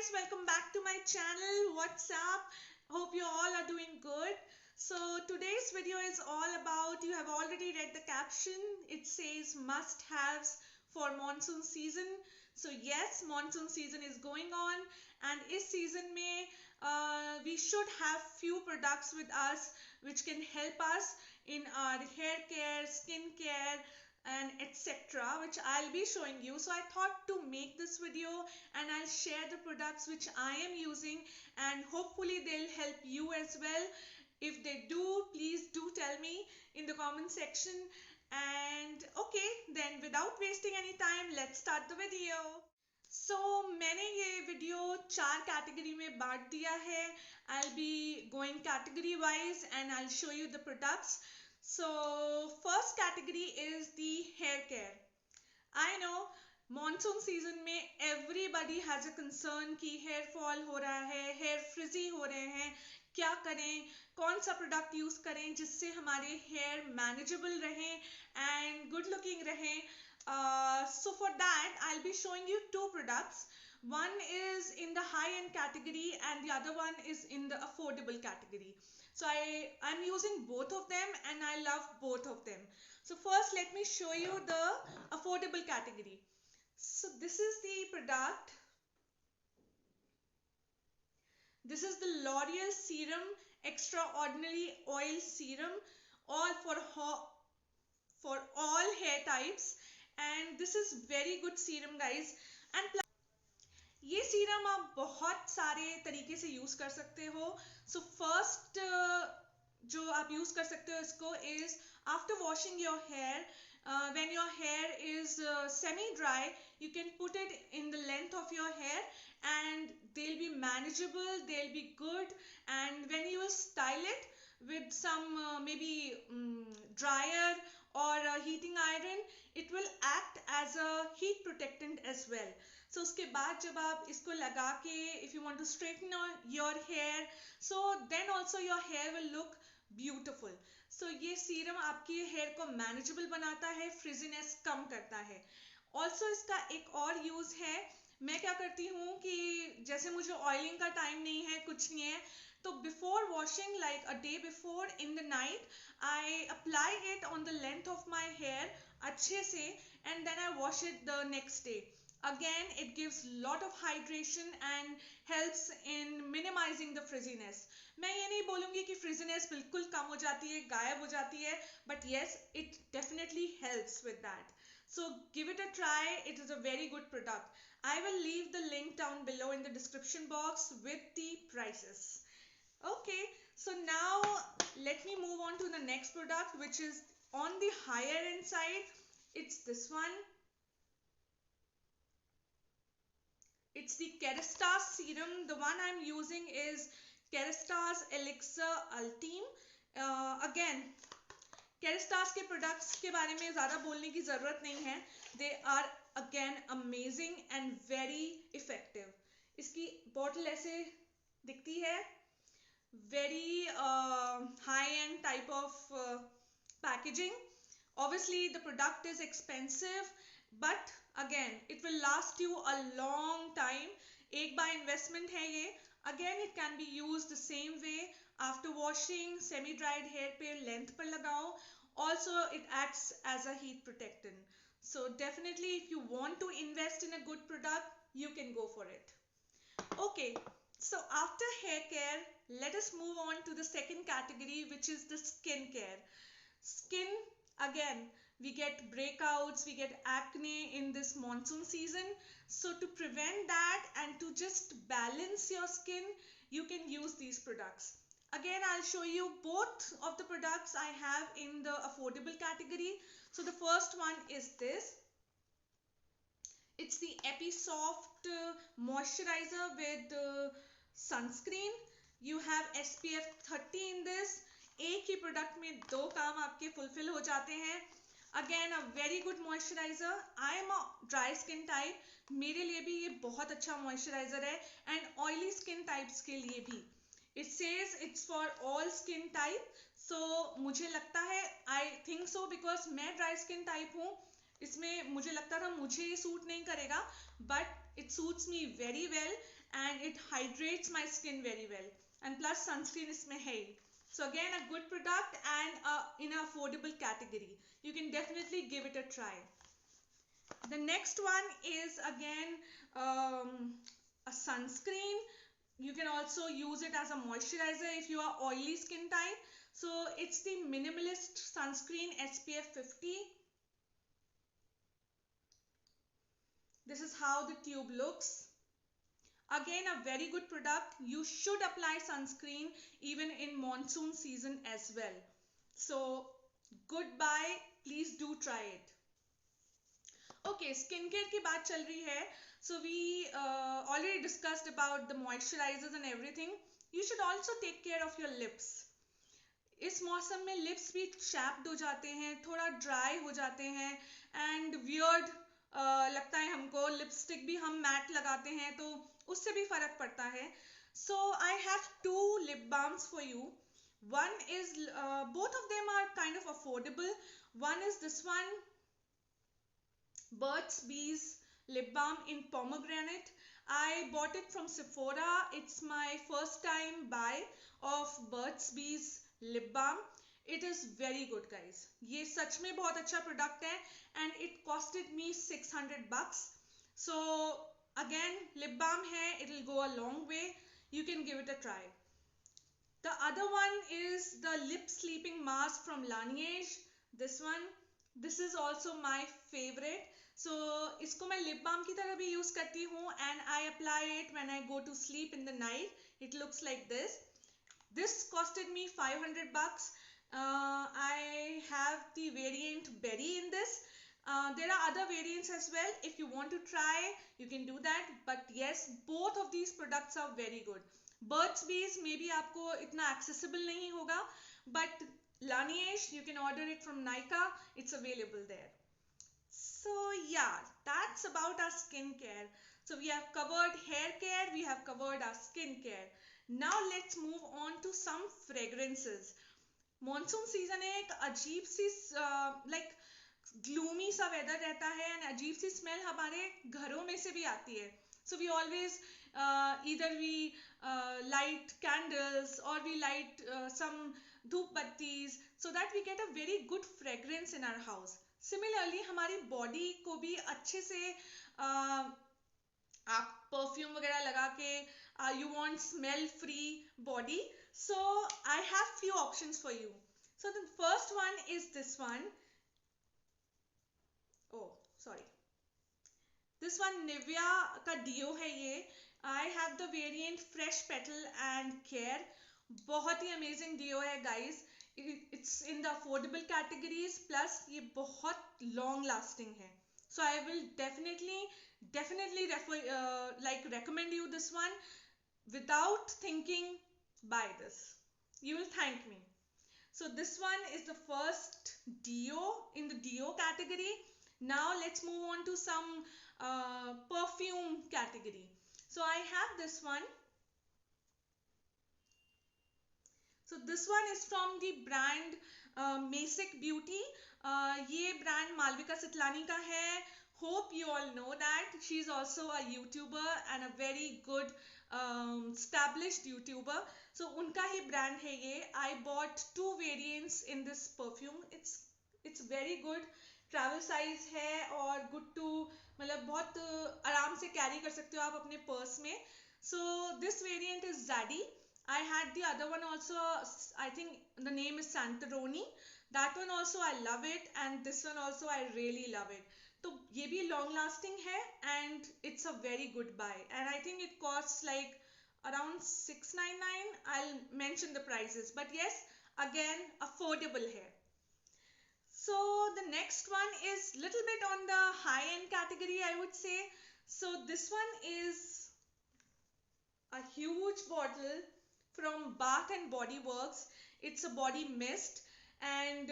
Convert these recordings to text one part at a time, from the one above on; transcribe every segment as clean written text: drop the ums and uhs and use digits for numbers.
guys, welcome back to my channel. What's up? Hope you all are doing good. So today's video is all about, you have already read the caption. It says must haves for monsoon season. So yes, monsoon season is going on, and इस season में we should have few products with us which can help us in our hair care, skin care, and etc., which I'll be showing you. So I thought to make this video and I'll share the products which I am using, and hopefully they'll help you as well. If they do, please do tell me in the comment section. And okay, then without wasting any time, let's start the video. So मैंने ये video 4 category में बांट दिया है. I'll be going category wise and I'll show you the products. So first category is the hair care. I know monsoon season में everybody has a concern कि hair fall हो रहा है, hair frizzy हो रहे हैं, क्या करें, कौन सा प्रोडक्ट यूज करें जिससे हमारे हेयर मैनेजेबल रहें and good looking रहें. So for that I'll be showing you two products. One is in the high end category and the other one is in the affordable category. So I'm using both of them and I love both of them. So first let me show you the affordable category. So this is the product. This is the L'Oreal Serum Extraordinary Oil Serum, all for all hair types, and this is very good serum guys. And ये serum आप बहुत सारे तरीके से use कर सकते हो. So first जो आप यूज कर सकते हो इसको is after washing your hair, when your hair is semi-dry, you can put it in the length of your hair and they'll be manageable, they'll be good, and when you style it with some maybe dryer or a heating iron, it will act as a heat protectant as well. So उसके बाद जब आप इसको लगा के if you want to straighten your hair, so then also your hair will look beautiful. So ये serum आपकी hair को मैनेजेबल बनाता है, फ्रिजीनेस कम करता है. ऑल्सो इसका एक और यूज है. मैं क्या करती हूँ कि जैसे मुझे ऑयलिंग का टाइम नहीं है, कुछ नहीं है, तो before washing, like a day before in the night, I apply it on the length of my hair अच्छे से, and then I wash it the next day. Again, it gives lot of hydration and helps in minimizing the frizziness. मैं ये नहीं बोलूँगी कि frizziness बिल्कुल कम हो जाती है, गायब हो जाती है, but yes, it definitely helps with that. So give it a try. It is a very good product. I will leave the link down below in the description box with the prices. Okay, so now let me move on to the next product, which is on the higher end side. It's this one. It's the Kerastase serum. The one I'm using is Kerastase Elixir Ultime. Again, Kerastase के products के बारे में ज़्यादा बोलने की ज़रूरत नहीं है. They are again amazing and very effective. इसकी bottle ऐसे दिखती है. Very high-end type of packaging. Obviously, the product is expensive, but again, it will last you a long time. एक बार investment है ये. Again, it can be used the same way. After washing, semi-dried hair पे length पर लगाओ. Also, it acts as a heat protectant. So definitely, if you want to invest in a good product, you can go for it. Okay, so after hair care, let us move on to the second category, which is the skin care. Skin, again, we get breakouts, we get acne in this monsoon season. So to prevent that and to just balance your skin, you can use these products. Again, I'll show you both of the products I have in the affordable category. So the first one is this. It's the Episoft moisturizer with sunscreen. You have SPF 30 in this. एक ही product में दो काम आपके fulfil हो जाते हैं. Again, a very good moisturizer. I am a dry skin type. मेरे लिए भी ये बहुत अच्छा moisturizer है, and oily skin types के लिए भी. It says it's for all skin type. So मुझे लगता है, I think so, because मैं dry skin type हूँ. इसमें मुझे लगता था मुझे ये सूट नहीं करेगा, but It suits me very well and it hydrates my skin very well. And plus sunscreen इसमें है ही. So again, a good product and in an affordable category. You can definitely give it a try. The next one is again a sunscreen. You can also use it as a moisturizer if you are oily skin type. So it's the Minimalist Sunscreen SPF 50. This is how the tube looks. Again, a very good product. You should apply sunscreen even in monsoon season as well. So goodbye, please do try it. Okay, skincare की बात चल रही है. So we already discussed about the moisturizers and everything. You should also take care of your lips. इस मौसम में lips भी chapped हो जाते हैं, थोड़ा ड्राई हो जाते हैं एंड वियर्ड लगता है हमको. लिपस्टिक भी हम मैट लगाते हैं तो उससे भी फर्क पड़ता है. सो I have 2 lip balms for you. One is both of them are kind of affordable. One is this one, Burt's Bees lip balm in pomegranate. I bought it from Sephora. It's my first time buy of Burt's Bees lip balm. It is very good guys. ये सच में बहुत अच्छा product है and it costed me $600. So again, lip balm है, it will go a long way. You can give it a try. The other one is the lip sleeping mask from Laneige. This one, this is also my favorite. So इसको मैं lip balm की तरह भी use करती हूँ and I apply it when I go to sleep in the night. It looks like this. This costed me $500. I have the variant berry in this. There are other variants as well. If you want to try, you can do that. But yes, both of these products are very good. Burt's Bees maybe आपको इतना accessible नहीं होगा, but Laneige you can order it from Nykaa. It's available there. So yeah, that's about our skincare. So we have covered hair care, we have covered our skincare. Now let's move on to some fragrances. Monsoon season है, एक अजीब सी like gloomy सा weather रहता है and अजीब सी smell हमारे घरों में से भी आती है. So we always either we light candles or we light some धूप बत्तीज so that we get a very good fragrance in our house. Similarly, हमारी body को भी अच्छे से आप perfume वगैरह लगा के you want smell free body. So I have few options for you. So the first one is this one. Oh, sorry. This one Nivea का Dio है ये. I have the variant Fresh Petal and Care. बहुत ही amazing Dio है guys. It's in the affordable categories plus ये बहुत long lasting है. So I will definitely recommend you this one. Without thinking, buy this. You will thank me. So this one is the first Dio in the Dio category. Now let's move on to some perfume category. So I have this one. So this one is from the brand Masic Beauty. ये brand Malvika Sitlani का है. Hope you all know that. She is also a YouTuber and a very good established YouTuber. So उनका ही brand है ये. I bought 2 variants in this perfume. It's very good. Travel size है और good to मतलब बहुत आराम से carry कर सकते हो आप अपने purse में. So this variant is Zaddy. I had the other one also. I think the name is Santoroni. That one also I love it and this one also I really love it. तो ये भी long lasting है and it's a very good buy and I think it costs like around $699. I'll mention the prices, but yes, again affordable है. So the next one is little bit on the high end category I would say. So this one is a huge bottle from Bath and Body Works. It's a body mist and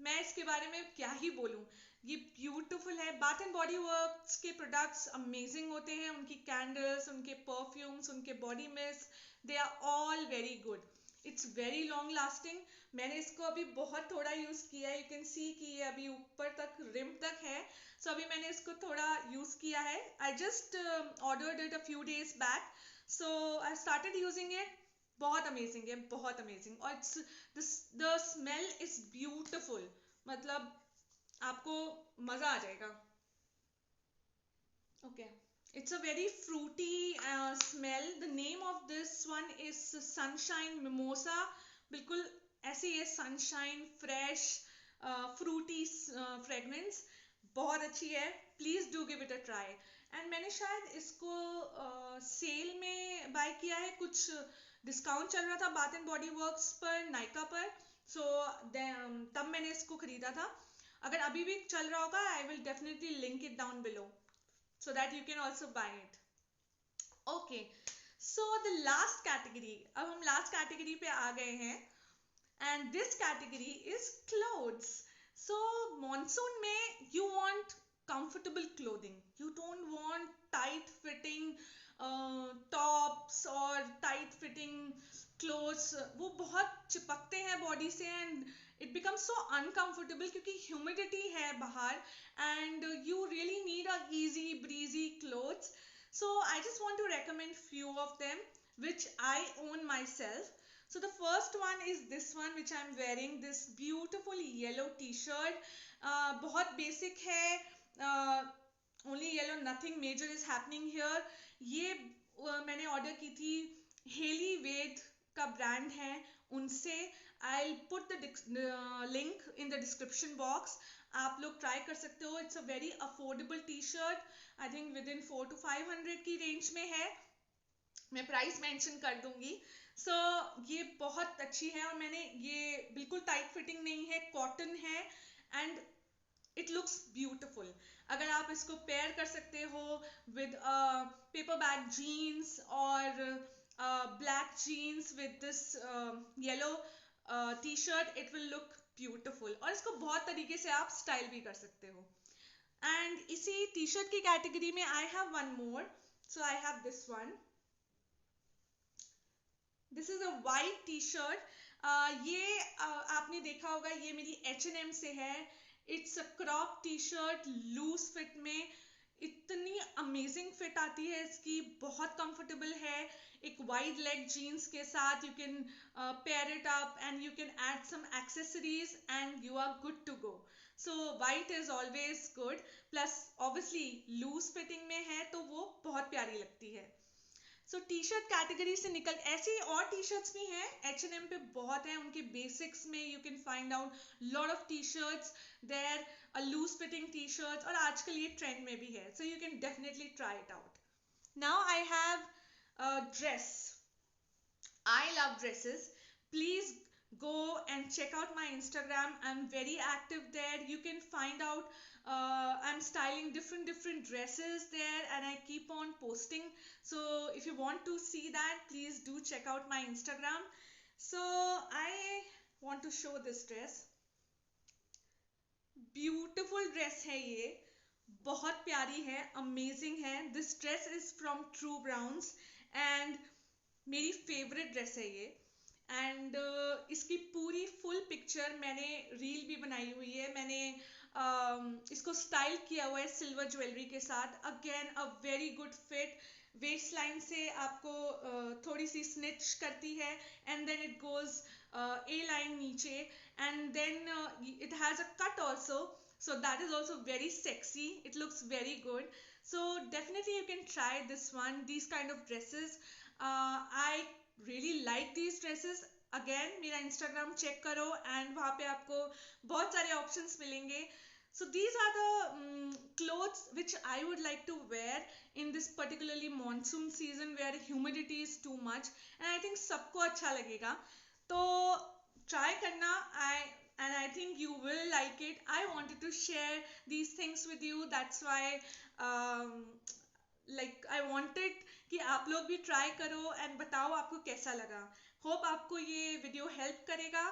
मैं इसके बारे में क्या ही बोलूँ. ये beautiful है. Bath and Body Works के products amazing होते हैं. उनकी candles, उनके perfumes, उनके body mist, they are all very good. It's very long lasting. मैंने इसको अभी बहुत थोड़ा यूज़ किया है. यू कैन सी कि ये अभी ऊपर तक रिम तक है. सो अभी मैंने इसको थोड़ा यूज़ किया है. I just ordered it a few days back. So I started using it. बहुत अमेजिंग है, बहुत अमेजिंग. और द स्मेल इज ब्यूटिफुल. मतलब आपको मज़ा आ जाएगा. Okay, it's a very fruity smell. The name of this one is Sunshine Mimosa. बिल्कुल ऐसे ही है, सनशाइन फ्रेश फ्रूटी फ्रेगनेंस. बहुत अच्छी है. Please do give it a try. And मैंने शायद इसको सेल में बाय किया है. कुछ डिस्काउंट चल रहा था बाथ एंड बॉडी वर्क्स पर, नाइका पर. सो तब मैंने इसको खरीदा था. अगर अभी भी चल रहा होगा, I will definitely link it down below so that you can also buy it. Okay, so the last category, अब हम last category पे आ गए हैं. And this category is clothes. So monsoon में you want comfortable clothing. You don't want tight fitting tops or tight fitting clothes. वो बहुत चिपकते हैं body से and it becomes so uncomfortable क्योंकि humidity है बाहर and you really need a easy breezy clothes. So I just want to recommend few of them which I own myself. So the first one is this one which I'm wearing, this beautiful yellow t-shirt. बहुत basic है, only yellow, nothing major is happening here. ये मैंने order की थी, heli वेद का brand है, उनसे. I'll put the link in the description box. आप लोग ट्राई कर सकते हो. It's a very affordable T shirt. I think with in 400 to 500 की रेंज में है. मैं प्राइस मेंशन कर दूंगी. सो ये बहुत अच्छी है. और मैंने ये बिल्कुल टाइट फिटिंग नहीं है, कॉटन है एंड इट लुक्स ब्यूटिफुल. अगर आप इसको पेयर कर सकते हो विद पेपर बैग जीन्स और black jeans with this yellow T shirt, it will look beautiful. और इसको बहुत तरीके से आप स्टाइल भी कर सकते हो. एंड इसी टी शर्ट की कैटेगरी में I have one more. So I have this one. This is a white T shirt. ये आपने देखा होगा, ये मेरी H&M से है. It's a crop T shirt loose fit में. इतनी अमेजिंग फिट आती है इसकी, बहुत कंफर्टेबल है. एक वाइड लेग जीन्स के साथ you can pair it up and you can add some accessories and you are good to go. So white is always good. Plus obviously loose fitting में है तो वो बहुत प्यारी लगती है. सो टी शर्ट कैटेगरी से निकल ऐसी और टी शर्ट्स भी हैं. H&M पे बहुत हैं. उनके बेसिक्स में you can find out lot of T shirts there, a loose fitting T shirts. और आजकल ये ट्रेंड में भी है. So you can definitely try it out. Now I have dress. I love dresses. Please go and check out my Instagram. I'm very active there. You can find out I'm styling different dresses there and I keep on posting. So if you want to see that, please do check out my Instagram. So I want to show this dress. Beautiful dress है ये, बहुत प्यारी है, amazing है. This dress is from True Browns and मेरी favourite dress है ये. And इसकी पूरी फुल पिक्चर मैंने रील भी बनाई हुई है. मैंने इसको स्टाइल किया हुआ है सिल्वर ज्वेलरी के साथ. Again a very good fit. Waist line से आपको थोड़ी सी स्निच करती है and then it goes a line नीचे and then it has a cut also. So that is also very sexy. It looks very good. So definitely you can try this one. These kind of dresses. I really like these dresses. Again मेरा Instagram check करो and वहाँ पे आपको बहुत सारे options मिलेंगे. So these are the clothes which I would like to wear in this particularly monsoon season where humidity is too much and I think सबको अच्छा लगेगा. तो try करना. I think you will like it. I wanted to share these things with you. That's why like I wanted कि आप लोग भी try करो and बताओ आपको कैसा लगा. Hope आपको ये video help करेगा.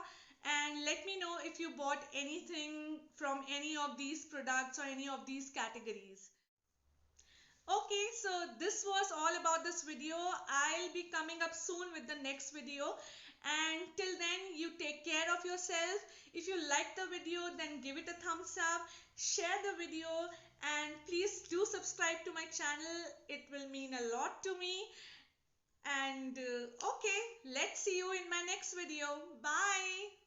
And let me know if you bought anything from any of these products or any of these categories. Okay, so this was all about this video. I'll be coming up soon with the next video And till then, you take care of yourself. If you like the video, then give it a thumbs up, share the video, and please do subscribe to my channel. It will mean a lot to me. And okay, let's see you in my next video. Bye.